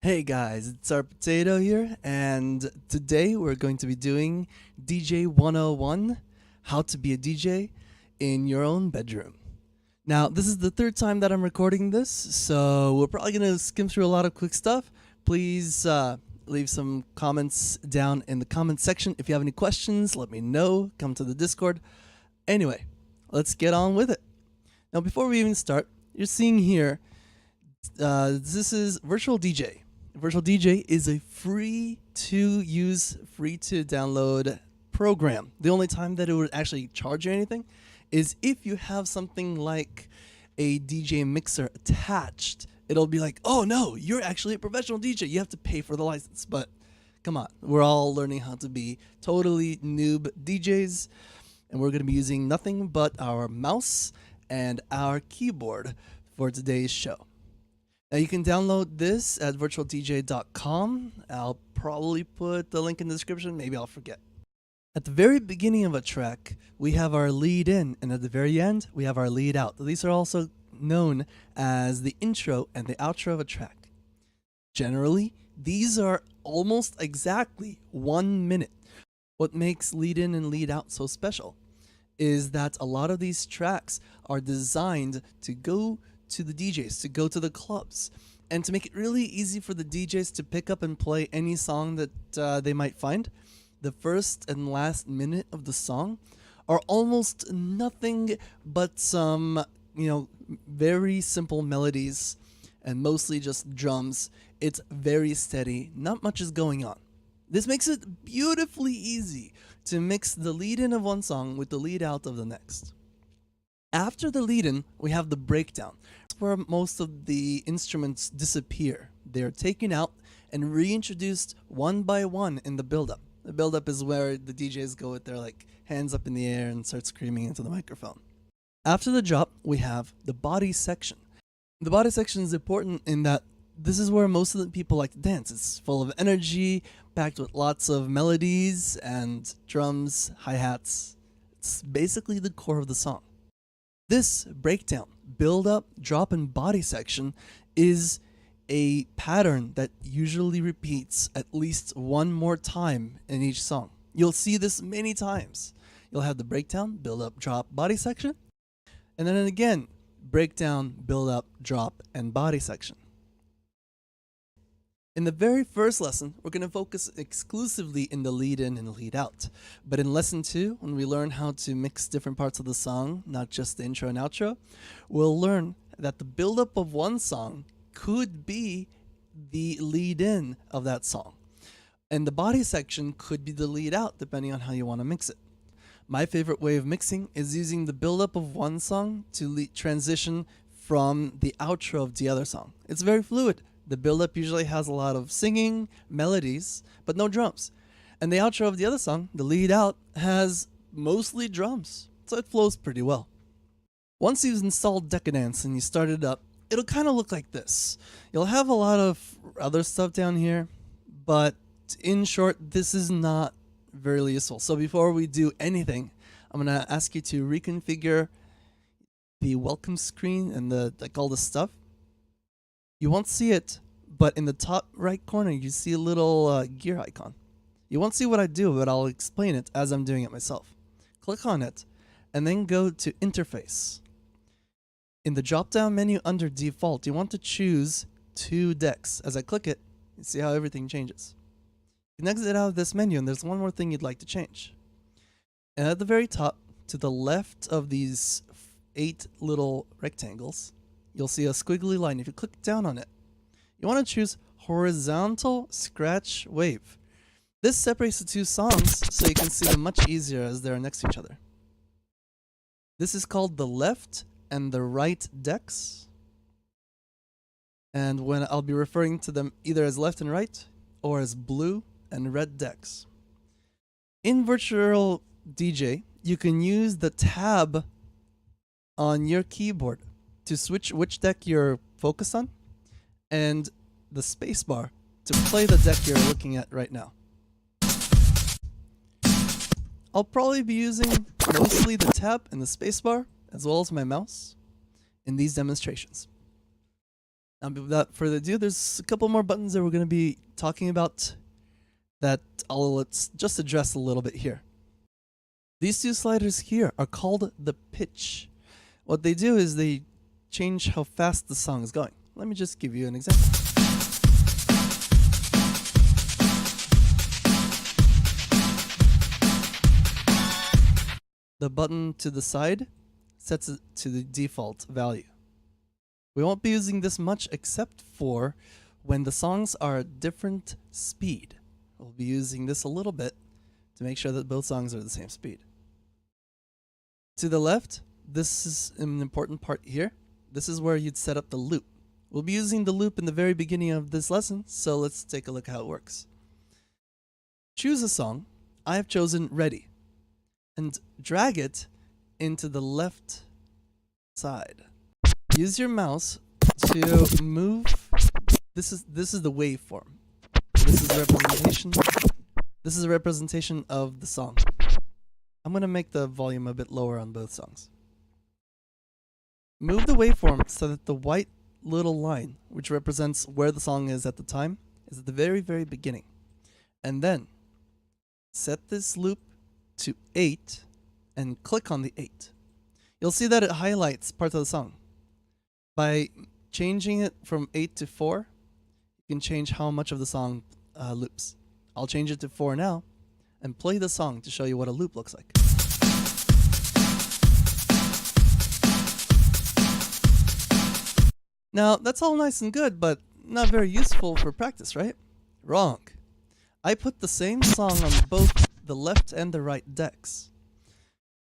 Hey guys, it's our potato here, and today we're going to be doing DJ 101, how to be a DJ in your own bedroom. Now, this is the third time that I'm recording this, so we're probably going to skim through a lot of quick stuff. Please leave some comments down in the comment section. If you have any questions, let me know. Come to the Discord. Anyway, let's get on with it. Now, before we even start, you're seeing here, this is Virtual DJ. Virtual DJ is a free to use, free to download program. The only time that it would actually charge you anything is if you have something like a DJ mixer attached. It'll be like, oh no, you're actually a professional DJ. You have to pay for the license. But come on, we're all learning how to be totally noob DJs. And we're going to be using nothing but our mouse and our keyboard for today's show. Now you can download this at virtualdj.com. I'll probably put the link in the description. Maybe I'll forget. At the very beginning of a track, we have our lead in, and at the very end, we have our lead out. These are also known as the intro and the outro of a track. Generally, these are almost exactly 1 minute. What makes lead in and lead out so special is that a lot of these tracks are designed to go to the DJs, to go to the clubs, and to make it really easy for the DJs to pick up and play any song that they might find. The first and last minute of the song are almost nothing but some, very simple melodies and mostly just drums. It's very steady, not much is going on. This makes it beautifully easy to mix the lead in of one song with the lead out of the next. After the lead-in, we have the breakdown. That's where most of the instruments disappear. They're taken out and reintroduced one by one in the build-up. The build-up is where the DJs go with their hands up in the air and start screaming into the microphone. After the drop, we have the body section. The body section is important in that this is where most of the people like to dance. It's full of energy, packed with lots of melodies and drums, hi-hats. It's basically the core of the song. This breakdown, build up, drop, and body section is a pattern that usually repeats at least one more time in each song. You'll see this many times. You'll have the breakdown, build up, drop, body section, and then again, breakdown, build up, drop, and body section. In the very first lesson, we're going to focus exclusively in the lead in and lead out. But in lesson 2, when we learn how to mix different parts of the song, not just the intro and outro, we'll learn that the buildup of one song could be the lead in of that song. And the body section could be the lead out, depending on how you want to mix it. My favorite way of mixing is using the buildup of one song to transition from the outro of the other song. It's very fluid. The build-up usually has a lot of singing, melodies, but no drums. And the outro of the other song, the lead out, has mostly drums, so it flows pretty well. Once you've installed Dekadence and you start it up, it'll kind of look like this. You'll have a lot of other stuff down here, but in short, this is not very useful. So before we do anything, I'm going to ask you to reconfigure the welcome screen and all the stuff. You won't see it, but in the top right corner, you see a little gear icon. You won't see what I do, but I'll explain it as I'm doing it myself. Click on it, and then go to Interface. In the drop-down menu under Default, you want to choose 2 decks. As I click it, you see how everything changes. You can exit out of this menu, and there's one more thing you'd like to change. And at the very top, to the left of these 8 little rectangles, you'll see a squiggly line. If you click down on it, you want to choose Horizontal Scratch Wave. This separates the 2 songs so you can see them much easier as they're next to each other. This is called the left and the right decks. And when I'll be referring to them either as left and right or as blue and red decks. In Virtual DJ, you can use the tab on your keyboard to switch which deck you're focused on, and the spacebar to play the deck you're looking at right now. I'll probably be using mostly the tab and the spacebar, as well as my mouse, in these demonstrations. Now, without further ado, there's a couple more buttons that we're going to be talking about that let's just address a little bit here. These two sliders here are called the pitch. What they do is they change how fast the song is going. Let me just give you an example. The button to the side sets it to the default value. We won't be using this much except for when the songs are at different speed. We'll be using this a little bit to make sure that both songs are the same speed. To the left, this is an important part here. This is where you'd set up the loop. We'll be using the loop in the very beginning of this lesson, so let's take a look at how it works. Choose a song. I have chosen Ready, and drag it into the left side. Use your mouse to move. This is the waveform. This is representation. This is a representation of the song. I'm going to make the volume a bit lower on both songs. Move the waveform so that the white little line, which represents where the song is at the time, is at the very, very beginning. And then set this loop to 8 and click on the 8. You'll see that it highlights parts of the song. By changing it from 8 to 4, you can change how much of the song loops. I'll change it to 4 now and play the song to show you what a loop looks like. Now, that's all nice and good, but not very useful for practice, right? Wrong. I put the same song on both the left and the right decks.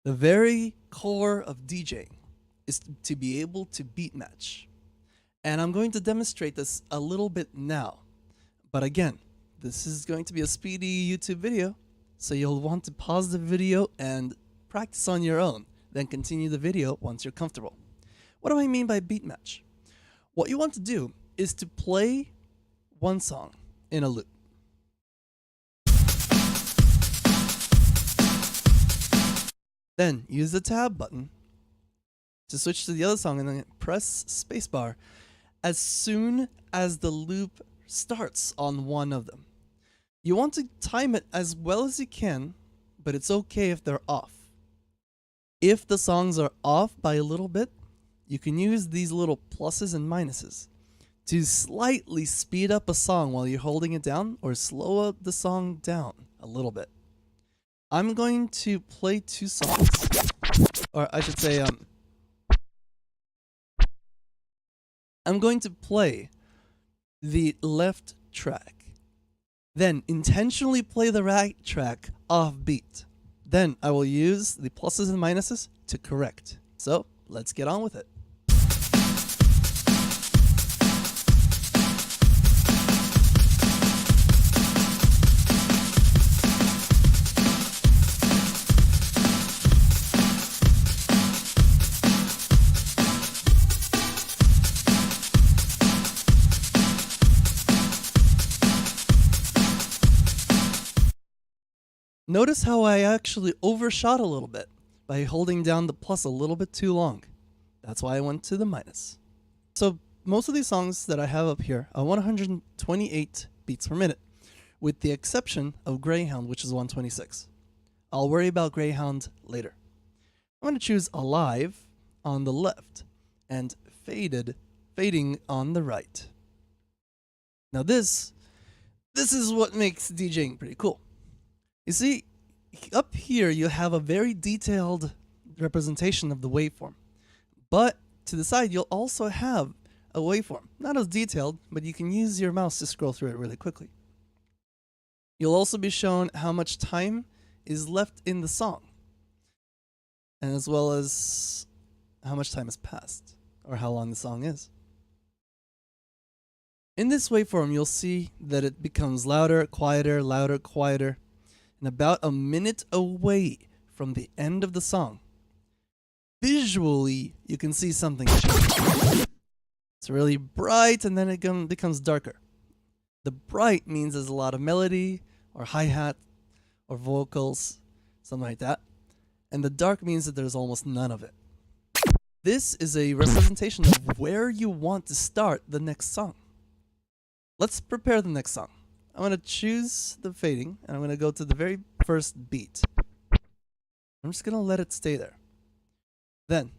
The very core of DJing is to be able to beat match. And I'm going to demonstrate this a little bit now. But again, this is going to be a speedy YouTube video, so you'll want to pause the video and practice on your own, then continue the video once you're comfortable. What do I mean by beat match? What you want to do is to play one song in a loop. Then use the tab button to switch to the other song and then press spacebar as soon as the loop starts on one of them. You want to time it as well as you can, but it's okay if they're off. If the songs are off by a little bit, you can use these little pluses and minuses to slightly speed up a song while you're holding it down or slow up the song down a little bit. I'm going to play two songs, or I should say, I'm going to play the left track, then intentionally play the right track off beat. Then I will use the pluses and minuses to correct. So let's get on with it. Notice how I actually overshot a little bit by holding down the plus a little bit too long. That's why I went to the minus. So most of these songs that I have up here are 128 beats per minute, with the exception of Greyhound, which is 126. I'll worry about Greyhound later. I'm going to choose Alive on the left and Fading on the right. Now this is what makes DJing pretty cool. You see, up here you have a very detailed representation of the waveform. But to the side you'll also have a waveform. Not as detailed, but you can use your mouse to scroll through it really quickly. You'll also be shown how much time is left in the song, and as well as how much time has passed, or how long the song is. In this waveform, you'll see that it becomes louder, quieter, and about a minute away from the end of the song. Visually, you can see something change. It's really bright, and then it becomes darker. The bright means there's a lot of melody, or hi-hat, or vocals, something like that. And the dark means that there's almost none of it. This is a representation of where you want to start the next song. Let's prepare the next song. I'm going to choose the fading, and I'm going to go to the very first beat. I'm just going to let it stay there. Then,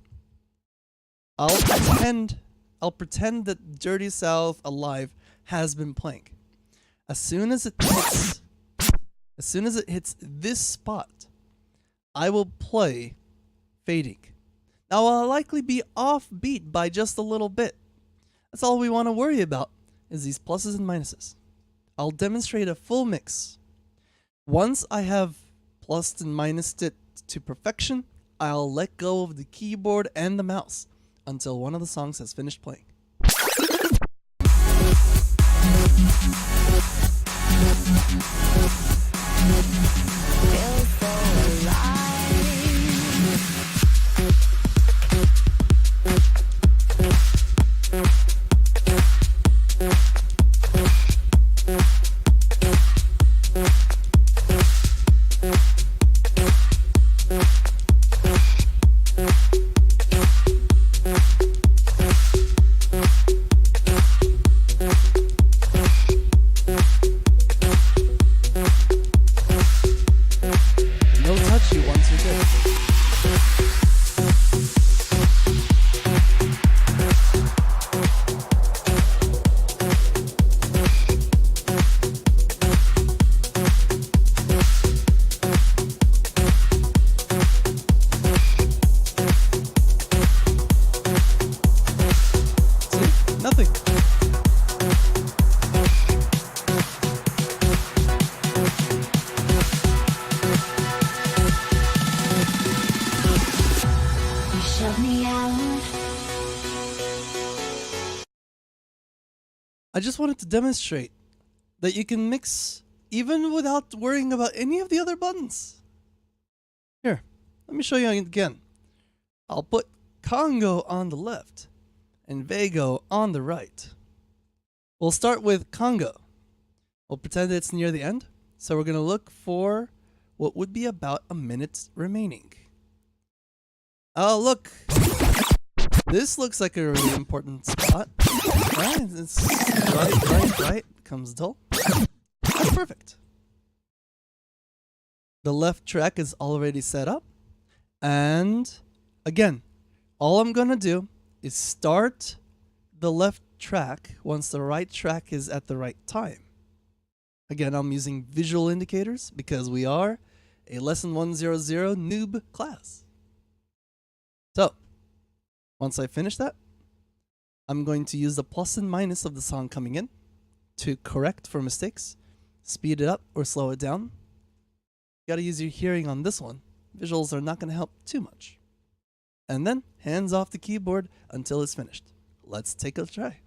I'll pretend that Dirty South Alive has been playing. As soon as it hits this spot, I will play fading. Now I'll likely be off beat by just a little bit. That's all we want to worry about is these pluses and minuses. I'll demonstrate a full mix. Once I have plussed and minused it to perfection, I'll let go of the keyboard and the mouse until one of the songs has finished playing. Nothing. You shut me out. I just wanted to demonstrate that you can mix even without worrying about any of the other buttons. Here, let me show you again. I'll put Congo on the left and Vago on the right. We'll start with Congo. We'll pretend it's near the end, so we're going to look for what would be about a minute remaining. Oh, look. This looks like a really important spot. Right, it's right, comes dull. That's perfect. The left track is already set up. And again, all I'm going to do is start the left track once the right track is at the right time. Again, I'm using visual indicators because we are a Lesson 100 noob class. So, once I finish that, I'm going to use the plus and minus of the song coming in to correct for mistakes, speed it up or slow it down. You gotta use your hearing on this one. Visuals are not gonna help too much. And then, hands off the keyboard until it's finished. Let's take a try.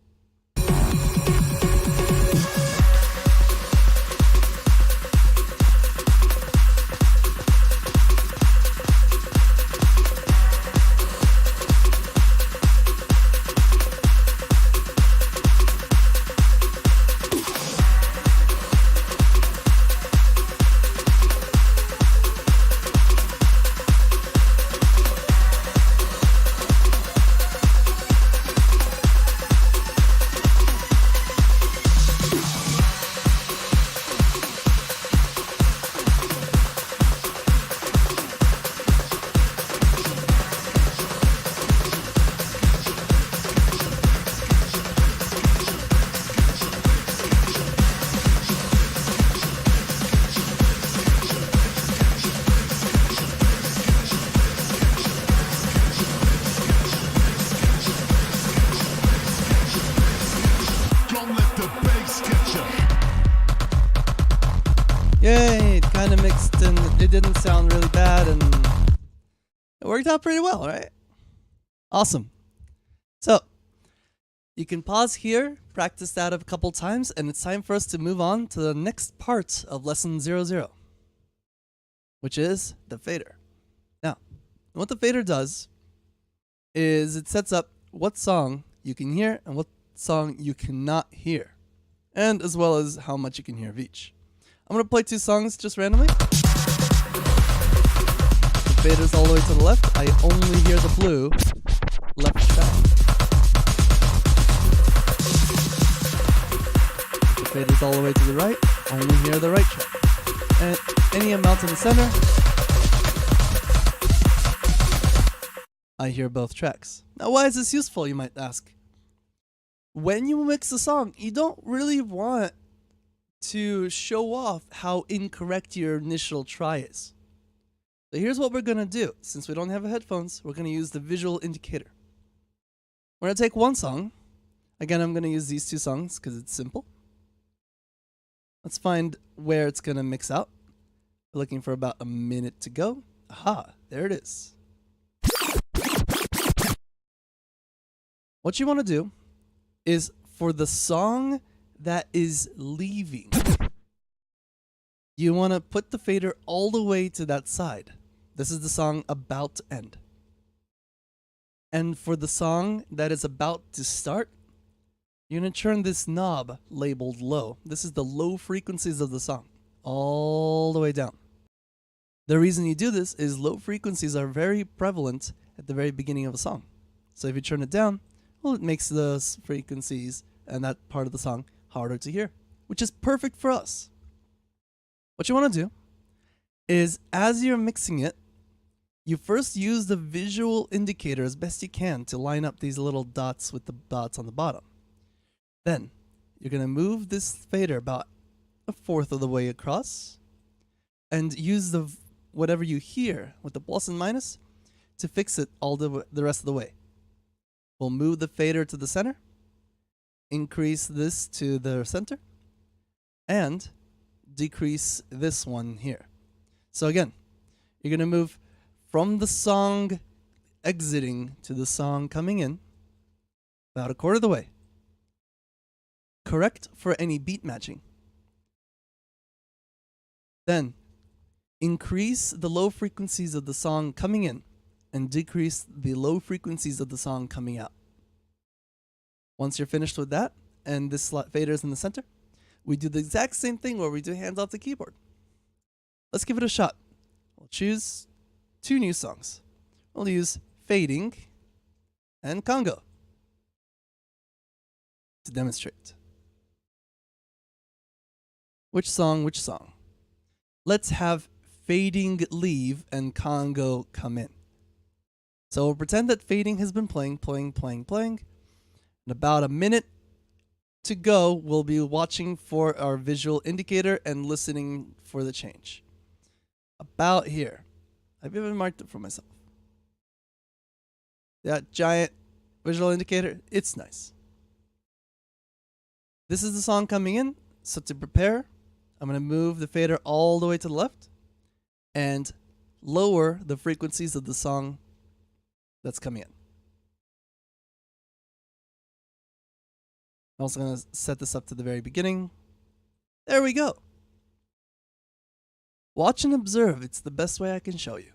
Yay, it kind of mixed and it didn't sound really bad and it worked out pretty well, right? Awesome. So, you can pause here, practice that a couple times, and it's time for us to move on to the next part of Lesson 00, which is the fader. Now, what the fader does is it sets up what song you can hear and what song you cannot hear, and as well as how much you can hear of each. I'm going to play two songs just randomly. The fader's all the way to the left. I only hear the blue. faders all the way to the right, only hear the right track. And any amount in the center, I hear both tracks. Now, why is this useful, you might ask? When you mix a song, you don't really want to show off how incorrect your initial try is. So here's what we're going to do. Since we don't have headphones, we're going to use the visual indicator. We're going to take one song. Again, I'm going to use these two songs because it's simple. Let's find where it's going to mix out. We're looking for about a minute to go. Aha, there it is. What you want to do is for the song that is leaving, you want to put the fader all the way to that side. This is the song about to end. And for the song that is about to start, you're going to turn this knob labeled low. This is the low frequencies of the song, all the way down. The reason you do this is low frequencies are very prevalent at the very beginning of a song. So if you turn it down, well, it makes those frequencies and that part of the song harder to hear, which is perfect for us. What you want to do is, as you're mixing it, you first use the visual indicator as best you can to line up these little dots with the dots on the bottom. Then, you're going to move this fader about a fourth of the way across and use the whatever you hear with the plus and minus to fix it all the rest of the way. We'll move the fader to the center, increase this to the center, and decrease this one here. So again, you're going to move from the song exiting to the song coming in about a quarter of the way. Correct for any beat matching. Then, increase the low frequencies of the song coming in and decrease the low frequencies of the song coming out. Once you're finished with that, and this fader is in the center, we do the exact same thing where we do hands off the keyboard. Let's give it a shot. We'll choose two new songs. We'll use Fading and Congo to demonstrate. Which song? Let's have Fading leave and Congo come in. So we'll pretend that Fading has been playing. In about a minute to go, we'll be watching for our visual indicator and listening for the change. About here. I've even marked it for myself. That giant visual indicator, it's nice. This is the song coming in, so to prepare, I'm going to move the fader all the way to the left and lower the frequencies of the song that's coming in. I'm also going to set this up to the very beginning. There we go. Watch and observe. It's the best way I can show you.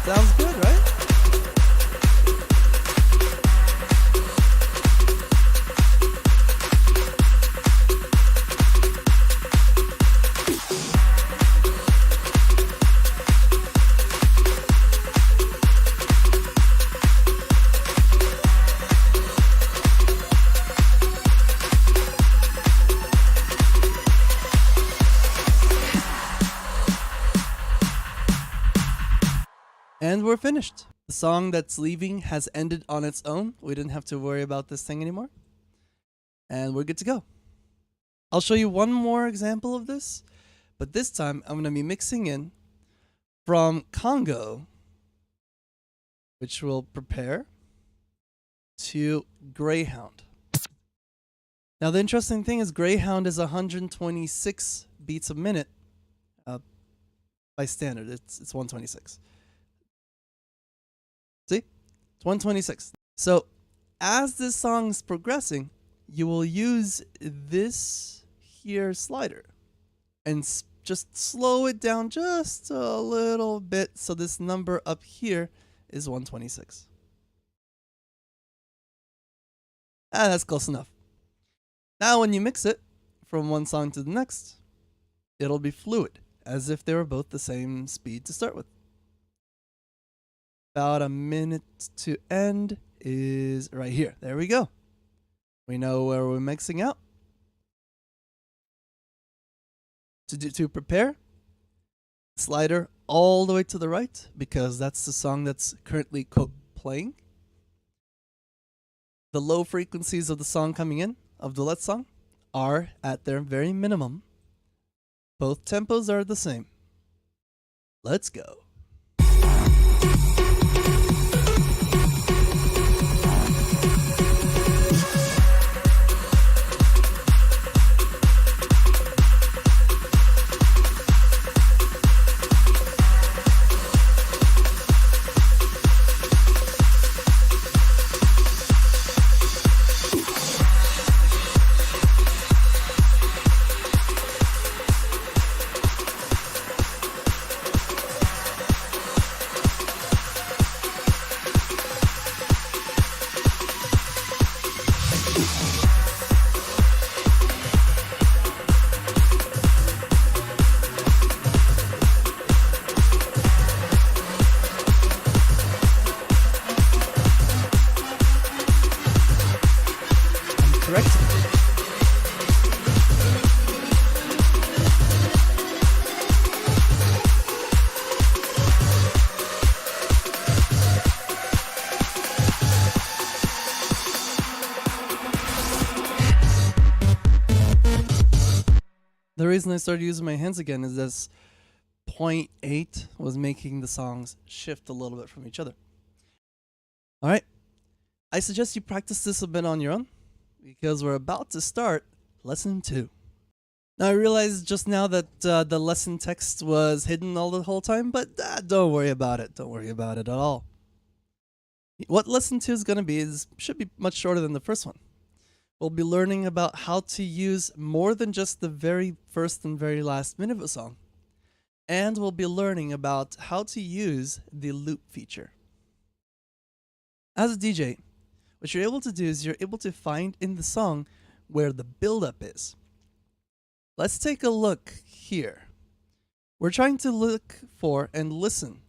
Sounds good, right? And we're finished. The song that's leaving has ended on its own. We didn't have to worry about this thing anymore. And we're good to go. I'll show you one more example of this, but this time I'm going to be mixing in from Congo, which will prepare, to Greyhound. Now the interesting thing is Greyhound is 126 beats a minute. By standard, it's 126. It's 126. So as this song is progressing, you will use this here slider and just slow it down just a little bit. So this number up here is 126. That's close enough. Now when you mix it from one song to the next, it'll be fluid, as if they were both the same speed to start with. About a minute to end is right here. There we go. We know where we're mixing out. To prepare, slider all the way to the right, because that's the song that's currently, quote, playing. The low frequencies of the song coming in, of the Let's song, are at their very minimum. Both tempos are the same. Let's go. The reason I started using my hands again is this 0.8 was making the songs shift a little bit from each other. All right. I suggest you practice this a bit on your own, because we're about to start lesson 2. Now I realized just now that the lesson text was hidden all the whole time, but don't worry about it. Don't worry about it at all. What lesson 2 is going to be should be much shorter than the first one. We'll be learning about how to use more than just the very first and very last minute of a song. And we'll be learning about how to use the loop feature. As a DJ, what you're able to do is you're able to find in the song where the buildup is. Let's take a look here. We're trying to look for and listen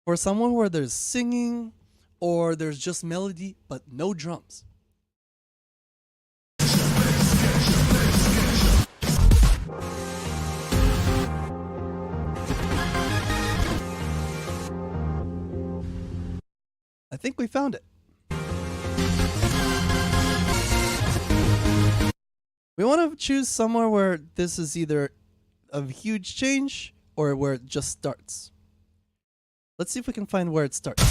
for somewhere where there's singing or there's just melody but no drums. I think we found it. We want to choose somewhere where this is either a huge change or where it just starts. Let's see if we can find where it starts.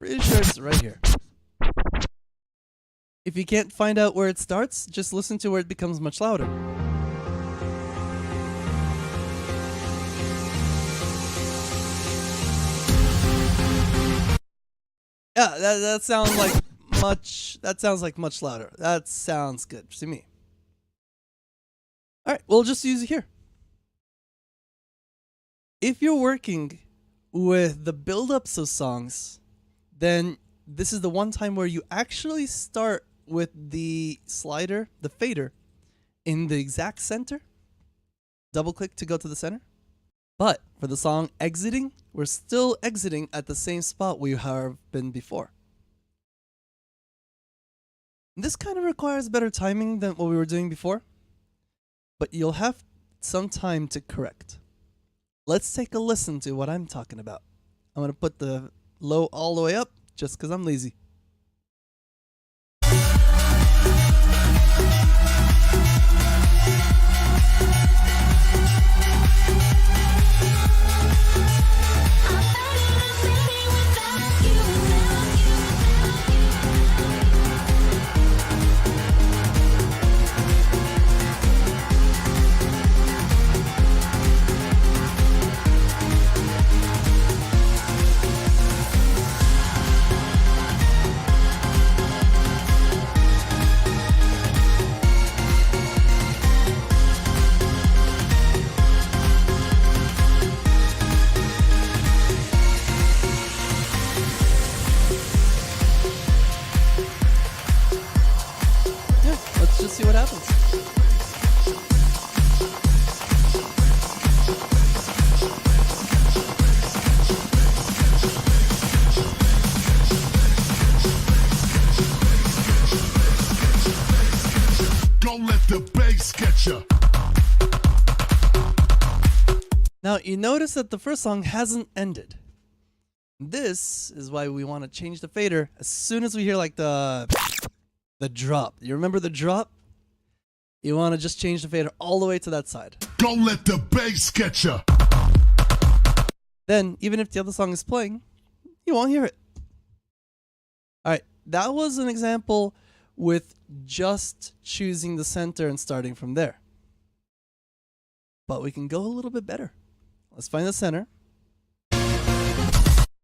Pretty sure it's right here. If you can't find out where it starts, just listen to where it becomes much louder. Yeah, that sounds like much louder. That sounds good to me. All right, we'll just use it here. If you're working with the build-ups of songs, then this is the one time where you actually start with the slider, the fader, in the exact center. Double click to go to the center. But for the song exiting, we're still exiting at the same spot we have been before. This kind of requires better timing than what we were doing before, but you'll have some time to correct. Let's take a listen to what I'm talking about. I'm going to put the low all the way up just because I'm lazy. Now, you notice that the first song hasn't ended. This is why we want to change the fader as soon as we hear like the drop. You remember the drop? You want to just change the fader all the way to that side. Don't let the bass get you. Then, even if the other song is playing, you won't hear it. Alright, that was an example with just choosing the center and starting from there. But we can go a little bit better. Let's find the center.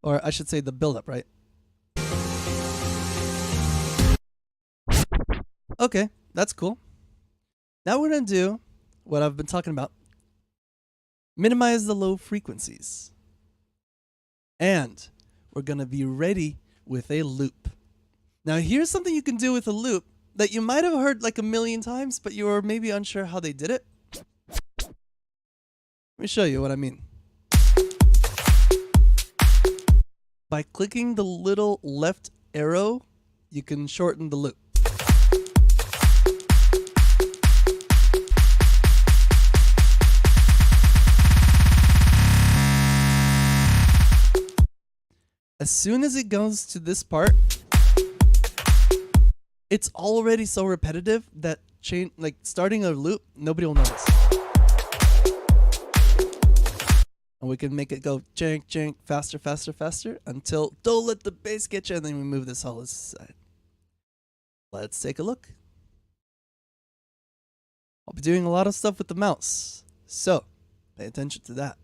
Or I should say the build-up, right? Okay, that's cool. Now we're going to do what I've been talking about. Minimize the low frequencies. And we're going to be ready with a loop. Now here's something you can do with a loop that you might have heard like a million times, but you were maybe unsure how they did it. Let me show you what I mean. By clicking the little left arrow, you can shorten the loop. As soon as it goes to this part, it's already so repetitive that starting a loop, nobody will notice. And we can make it go jank, jank, faster, faster, faster until don't let the bass get you, and then we move this all aside. Let's take a look. I'll be doing a lot of stuff with the mouse, so pay attention to that.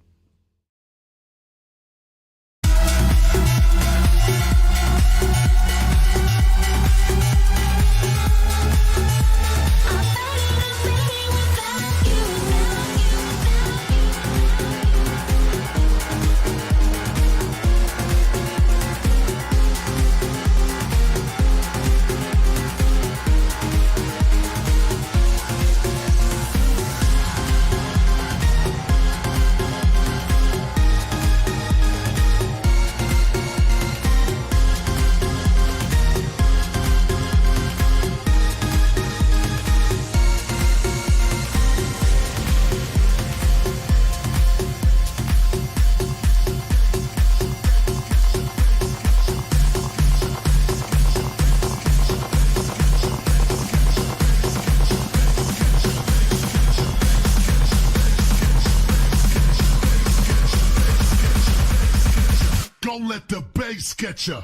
Don't let the bass get you.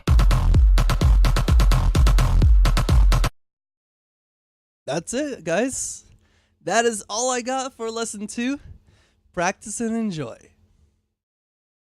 That's it, guys. That is all I got for lesson 2. Practice and enjoy.